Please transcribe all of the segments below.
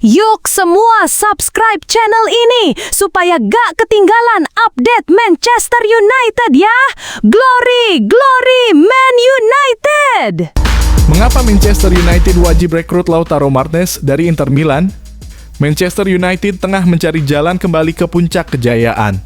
Yuk semua subscribe channel ini supaya gak ketinggalan update Manchester United ya. Glory, glory Man United! Mengapa Manchester United wajib rekrut Lautaro Martinez dari Inter Milan? Manchester United tengah mencari jalan kembali ke puncak kejayaan.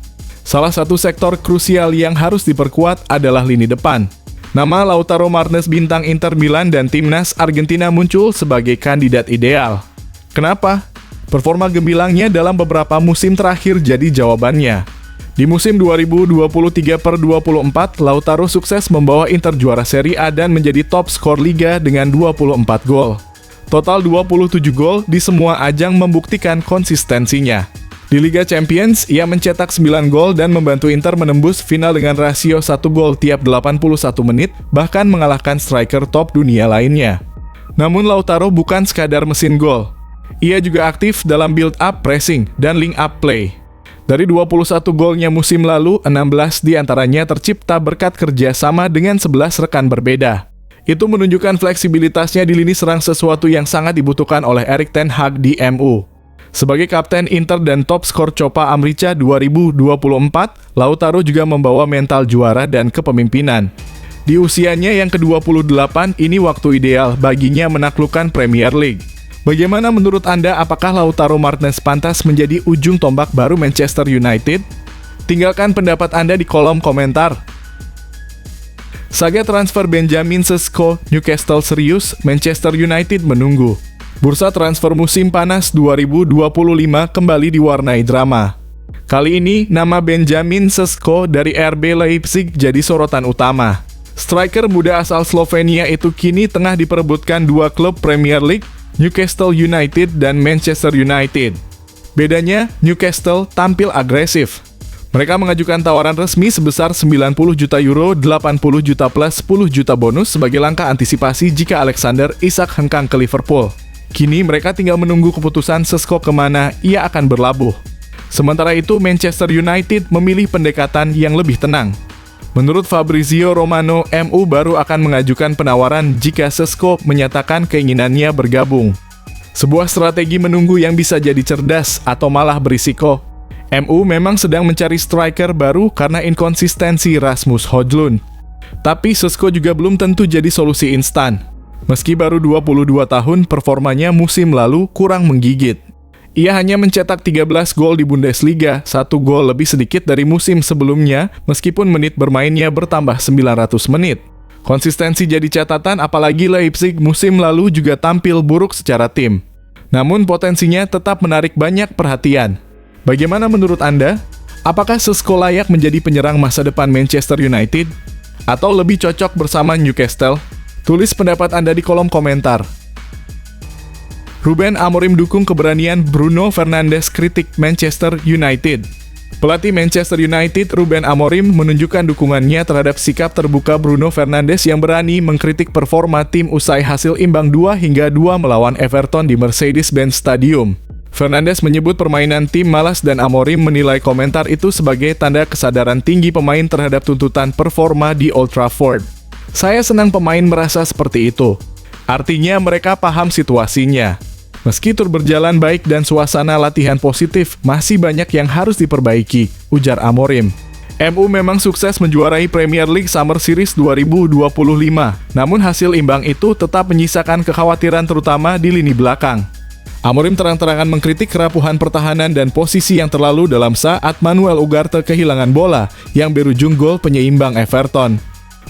Salah satu sektor krusial yang harus diperkuat adalah lini depan. Nama Lautaro Martinez bintang Inter Milan dan timnas Argentina muncul sebagai kandidat ideal. Kenapa? Performa gembilangnya dalam beberapa musim terakhir jadi jawabannya. Di musim 2023/24, Lautaro sukses membawa Inter juara Serie A dan menjadi top skor Liga dengan 24 gol. Total 27 gol di semua ajang membuktikan konsistensinya. Di Liga Champions, ia mencetak 9 gol dan membantu Inter menembus final dengan rasio 1 gol tiap 81 menit, bahkan mengalahkan striker top dunia lainnya. Namun Lautaro bukan sekadar mesin gol. Ia juga aktif dalam build-up pressing dan link-up play. Dari 21 golnya musim lalu, 16 diantaranya tercipta berkat kerjasama dengan 11 rekan berbeda. Itu menunjukkan fleksibilitasnya di lini serang, sesuatu yang sangat dibutuhkan oleh Erik ten Hag di MU. Sebagai kapten Inter dan top skor Copa America 2024, Lautaro juga membawa mental juara dan kepemimpinan. Di usianya yang ke-28, ini waktu ideal baginya menaklukkan Premier League. Bagaimana menurut Anda, apakah Lautaro Martinez pantas menjadi ujung tombak baru Manchester United? Tinggalkan pendapat Anda di kolom komentar. Saga transfer Benjamin Sesko Newcastle serius, Manchester United menunggu. Bursa transfer musim panas 2025 kembali diwarnai drama. Kali ini, nama Benjamin Sesko dari RB Leipzig jadi sorotan utama. Striker muda asal Slovenia itu kini tengah diperebutkan dua klub Premier League, Newcastle United dan Manchester United. Bedanya, Newcastle tampil agresif. Mereka mengajukan tawaran resmi sebesar 90 juta euro, 80 juta plus 10 juta bonus sebagai langkah antisipasi jika Alexander Isak hengkang ke Liverpool. Kini mereka tinggal menunggu keputusan Sesko kemana ia akan berlabuh. Sementara itu, Manchester United memilih pendekatan yang lebih tenang. Menurut Fabrizio Romano, MU baru akan mengajukan penawaran jika Sesko menyatakan keinginannya bergabung. Sebuah strategi menunggu yang bisa jadi cerdas atau malah berisiko. MU memang sedang mencari striker baru karena inkonsistensi Rasmus Højlund. Tapi Sesko juga belum tentu jadi solusi instan. Meski baru 22 tahun, performanya musim lalu kurang menggigit. Ia hanya mencetak 13 gol di Bundesliga, 1 gol lebih sedikit dari musim sebelumnya, meskipun menit bermainnya bertambah 900 menit. Konsistensi jadi catatan, apalagi Leipzig musim lalu juga tampil buruk secara tim. Namun potensinya tetap menarik banyak perhatian. Bagaimana menurut Anda? Apakah Sesko layak menjadi penyerang masa depan Manchester United? Atau lebih cocok bersama Newcastle? Tulis pendapat Anda di kolom komentar. Ruben Amorim dukung keberanian Bruno Fernandes kritik Manchester United. Pelatih Manchester United Ruben Amorim menunjukkan dukungannya terhadap sikap terbuka Bruno Fernandes yang berani mengkritik performa tim usai hasil imbang 2-2 melawan Everton di Mercedes-Benz Stadium. Fernandes menyebut permainan tim malas dan Amorim menilai komentar itu sebagai tanda kesadaran tinggi pemain terhadap tuntutan performa di Old Trafford. Saya senang pemain merasa seperti itu. Artinya mereka paham situasinya. Meski tur berjalan baik dan suasana latihan positif, masih banyak yang harus diperbaiki, ujar Amorim. MU memang sukses menjuarai Premier League Summer Series 2025, namun hasil imbang itu tetap menyisakan kekhawatiran terutama di lini belakang. Amorim terang-terangan mengkritik kerapuhan pertahanan dan posisi yang terlalu dalam saat Manuel Ugarte kehilangan bola yang berujung gol penyeimbang Everton.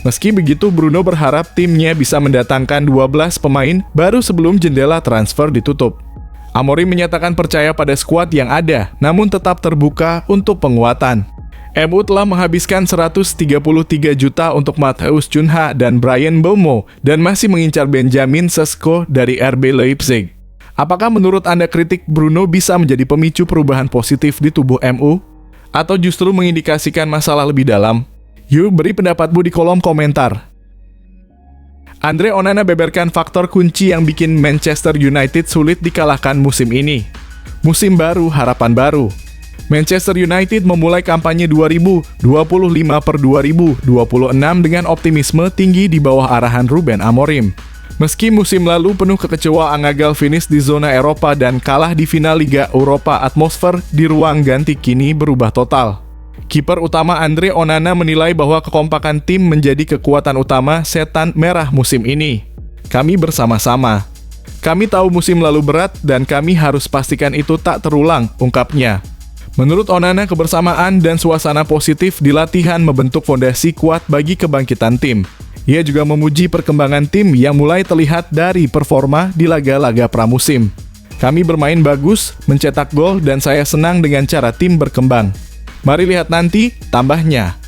Meski begitu, Bruno berharap timnya bisa mendatangkan 12 pemain baru sebelum jendela transfer ditutup. Amorim menyatakan percaya pada skuad yang ada, namun tetap terbuka untuk penguatan. MU telah menghabiskan 133 juta untuk Matheus Cunha dan Bryan Mbeumo dan masih mengincar Benjamin Sesko dari RB Leipzig. Apakah menurut Anda kritik Bruno bisa menjadi pemicu perubahan positif di tubuh MU? Atau justru mengindikasikan masalah lebih dalam? Yuk beri pendapatmu di kolom komentar. Andre Onana beberkan faktor kunci yang bikin Manchester United sulit dikalahkan musim ini. Musim baru, harapan baru. Manchester United memulai kampanye 2025/2026 dengan optimisme tinggi di bawah arahan Ruben Amorim. Meski musim lalu penuh kekecewaan gagal finish di zona Eropa dan kalah di final Liga Eropa, atmosfer di ruang ganti kini berubah total. Kiper utama Andre Onana menilai bahwa kekompakan tim menjadi kekuatan utama setan merah musim ini. Kami bersama-sama. Kami tahu musim lalu berat dan kami harus pastikan itu tak terulang, ungkapnya. Menurut Onana, kebersamaan dan suasana positif di latihan membentuk fondasi kuat bagi kebangkitan tim. Ia juga memuji perkembangan tim yang mulai terlihat dari performa di laga-laga pramusim. Kami bermain bagus, mencetak gol, dan saya senang dengan cara tim berkembang. Mari lihat nanti, tambahnya.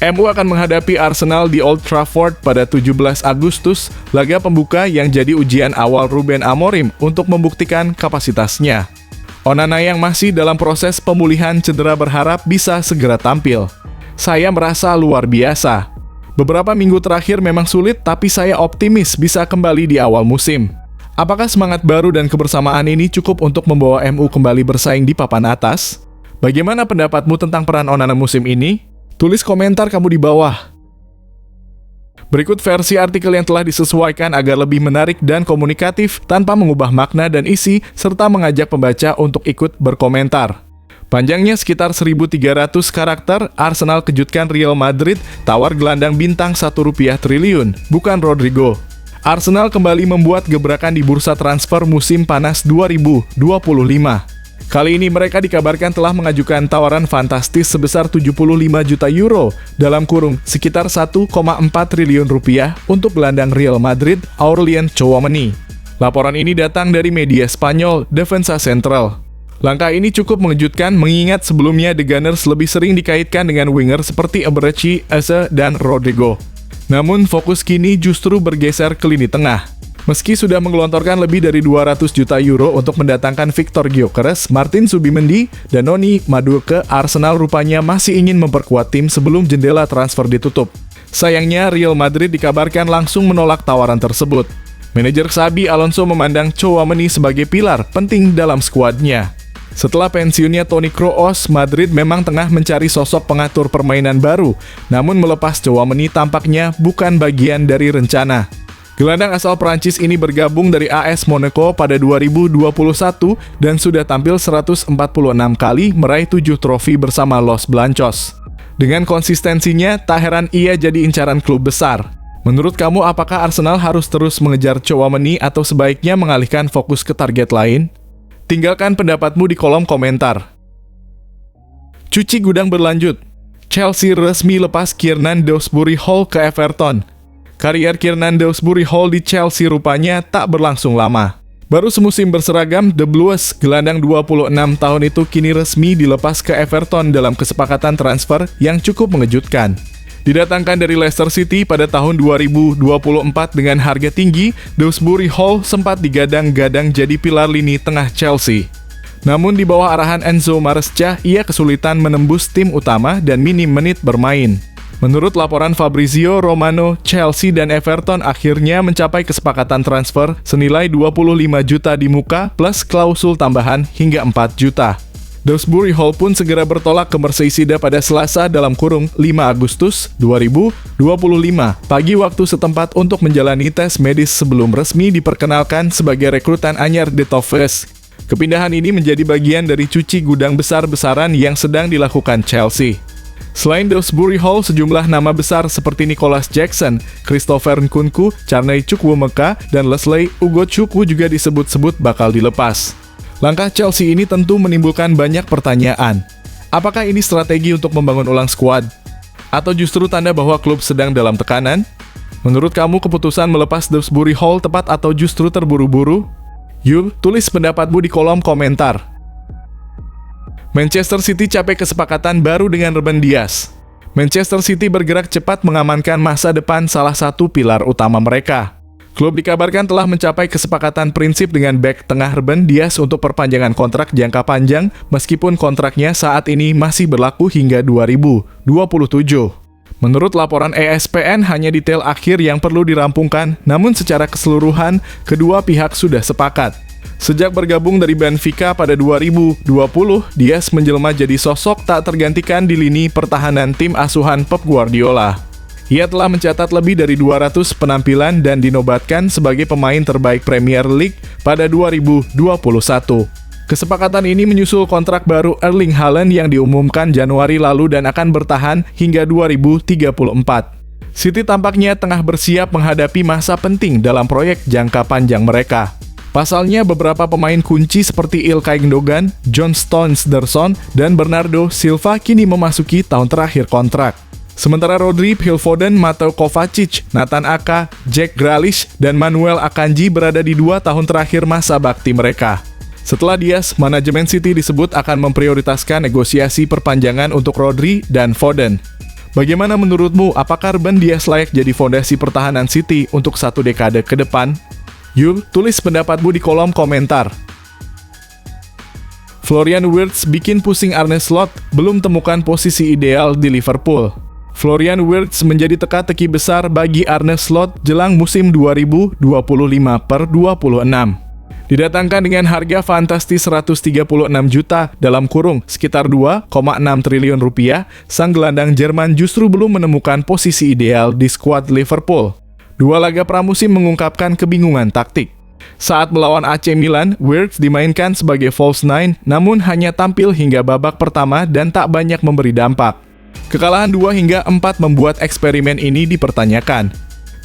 MU akan menghadapi Arsenal di Old Trafford pada 17 Agustus, laga pembuka yang jadi ujian awal Ruben Amorim untuk membuktikan kapasitasnya. Onana yang masih dalam proses pemulihan cedera berharap bisa segera tampil. Saya merasa luar biasa. Beberapa minggu terakhir memang sulit, tapi saya optimis bisa kembali di awal musim. Apakah semangat baru dan kebersamaan ini cukup untuk membawa MU kembali bersaing di papan atas? Bagaimana pendapatmu tentang peran Onana musim ini? Tulis komentar kamu di bawah. Berikut versi artikel yang telah disesuaikan agar lebih menarik dan komunikatif tanpa mengubah makna dan isi, serta mengajak pembaca untuk ikut berkomentar. Panjangnya sekitar 1.300 karakter, Arsenal kejutkan Real Madrid, tawar gelandang bintang Rp1 triliun, bukan Rodrigo. Arsenal kembali membuat gebrakan di bursa transfer musim panas 2025. Kali ini mereka dikabarkan telah mengajukan tawaran fantastis sebesar 75 juta euro, dalam kurung sekitar 1,4 triliun rupiah untuk gelandang Real Madrid, Aurelien Tchouameni. Laporan ini datang dari media Spanyol, Defensa Central. Langkah ini cukup mengejutkan mengingat sebelumnya The Gunners lebih sering dikaitkan dengan winger seperti Eberechi, Eze, dan Rodrigo. Namun fokus kini justru bergeser ke lini tengah. Meski sudah menggelontorkan lebih dari 200 juta euro untuk mendatangkan Victor Gyökeres, Martin Zubimendi, dan Noni Madueke, Arsenal rupanya masih ingin memperkuat tim sebelum jendela transfer ditutup. Sayangnya Real Madrid dikabarkan langsung menolak tawaran tersebut. Manajer Xabi Alonso memandang Tchouameni sebagai pilar penting dalam skuadnya. Setelah pensiunnya Toni Kroos, Madrid memang tengah mencari sosok pengatur permainan baru, namun melepas Tchouameni tampaknya bukan bagian dari rencana. Gelandang asal Prancis ini bergabung dari AS Monaco pada 2021 dan sudah tampil 146 kali meraih 7 trofi bersama Los Blancos. Dengan konsistensinya, tak heran ia jadi incaran klub besar. Menurut kamu, apakah Arsenal harus terus mengejar Tchouameni atau sebaiknya mengalihkan fokus ke target lain? Tinggalkan pendapatmu di kolom komentar. Cuci gudang berlanjut. Chelsea resmi lepas Kiernan Dewsbury Hall ke Everton. Karier Kiernan Dewsbury Hall di Chelsea rupanya tak berlangsung lama. Baru semusim berseragam, The Blues, gelandang 26 tahun itu kini resmi dilepas ke Everton dalam kesepakatan transfer yang cukup mengejutkan. Didatangkan dari Leicester City pada tahun 2024 dengan harga tinggi, Dewsbury Hall sempat digadang-gadang jadi pilar lini tengah Chelsea. Namun di bawah arahan Enzo Maresca, ia kesulitan menembus tim utama dan minim menit bermain. Menurut laporan Fabrizio Romano, Chelsea dan Everton akhirnya mencapai kesepakatan transfer senilai 25 juta di muka plus klausul tambahan hingga 4 juta. Dewsbury Hall pun segera bertolak ke Merseyside pada Selasa dalam kurung 5 Agustus 2025 pagi waktu setempat untuk menjalani tes medis sebelum resmi diperkenalkan sebagai rekrutan anyar The Toffees. Kepindahan ini menjadi bagian dari cuci gudang besar-besaran yang sedang dilakukan Chelsea. Selain Dewsbury Hall, sejumlah nama besar seperti Nicholas Jackson, Christopher Nkunku, Carney Chukwuemeka, dan Leslie Ugochukwu juga disebut-sebut bakal dilepas. Langkah Chelsea ini tentu menimbulkan banyak pertanyaan. Apakah ini strategi untuk membangun ulang skuad? Atau justru tanda bahwa klub sedang dalam tekanan? Menurut kamu keputusan melepas Dewsbury Hall tepat atau justru terburu-buru? Yuk, tulis pendapatmu di kolom komentar. Manchester City capai kesepakatan baru dengan Ruben Dias. Manchester City bergerak cepat mengamankan masa depan salah satu pilar utama mereka. Klub dikabarkan telah mencapai kesepakatan prinsip dengan bek tengah Ruben Dias untuk perpanjangan kontrak jangka panjang, meskipun kontraknya saat ini masih berlaku hingga 2027. Menurut laporan ESPN, hanya detail akhir yang perlu dirampungkan, namun secara keseluruhan, kedua pihak sudah sepakat. Sejak bergabung dari Benfica pada 2020, Dias menjelma jadi sosok tak tergantikan di lini pertahanan tim asuhan Pep Guardiola. Ia telah mencatat lebih dari 200 penampilan dan dinobatkan sebagai pemain terbaik Premier League pada 2021. Kesepakatan ini menyusul kontrak baru Erling Haaland yang diumumkan Januari lalu dan akan bertahan hingga 2034. City tampaknya tengah bersiap menghadapi masa penting dalam proyek jangka panjang mereka. Pasalnya, beberapa pemain kunci seperti Ilkay Gundogan, John Stones Derson, dan Bernardo Silva kini memasuki tahun terakhir kontrak. Sementara Rodri, Phil Foden, Mateo Kovacic, Nathan Aka, Jack Grealish, dan Manuel Akanji berada di 2 tahun terakhir masa bakti mereka. Setelah Diaz, manajemen City disebut akan memprioritaskan negosiasi perpanjangan untuk Rodri dan Foden. Bagaimana menurutmu, apakah Ruben Dias layak jadi fondasi pertahanan City untuk 1 dekade ke depan? Yuk, tulis pendapatmu di kolom komentar. Florian Wirtz bikin pusing Arne Slot, belum temukan posisi ideal di Liverpool. Florian Wirtz menjadi teka-teki besar bagi Arne Slot jelang musim 2025/26. Didatangkan dengan harga fantastis 136 juta dalam kurung sekitar 2,6 triliun rupiah, sang gelandang Jerman justru belum menemukan posisi ideal di skuad Liverpool. 2 laga pramusim mengungkapkan kebingungan taktik. Saat melawan AC Milan, Wirtz dimainkan sebagai false nine, namun hanya tampil hingga babak pertama dan tak banyak memberi dampak. Kekalahan 2-4 membuat eksperimen ini dipertanyakan.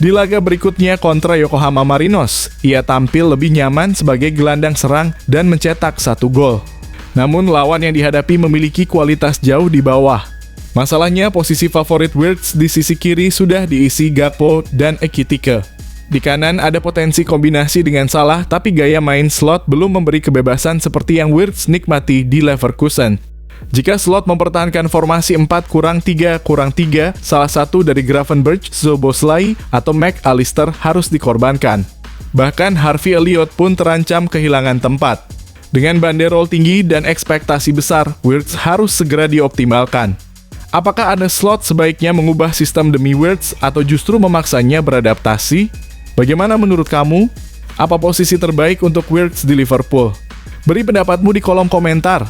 Di laga berikutnya kontra Yokohama Marinos, ia tampil lebih nyaman sebagai gelandang serang dan mencetak 1 gol. Namun lawan yang dihadapi memiliki kualitas jauh di bawah. Masalahnya, posisi favorit Wirtz di sisi kiri sudah diisi Gakpo dan Ekitike. Di kanan ada potensi kombinasi dengan Salah, tapi gaya main Slot belum memberi kebebasan seperti yang Wirtz nikmati di Leverkusen. Jika Slot mempertahankan formasi 4-3-3, salah satu dari Gravenberch, Szoboszlai, atau McAllister harus dikorbankan. Bahkan Harvey Elliott pun terancam kehilangan tempat. Dengan banderol tinggi dan ekspektasi besar, Wirtz harus segera dioptimalkan. Apakah Arne Slot sebaiknya mengubah sistem demi Wirtz atau justru memaksanya beradaptasi? Bagaimana menurut kamu? Apa posisi terbaik untuk Wirtz di Liverpool? Beri pendapatmu di kolom komentar.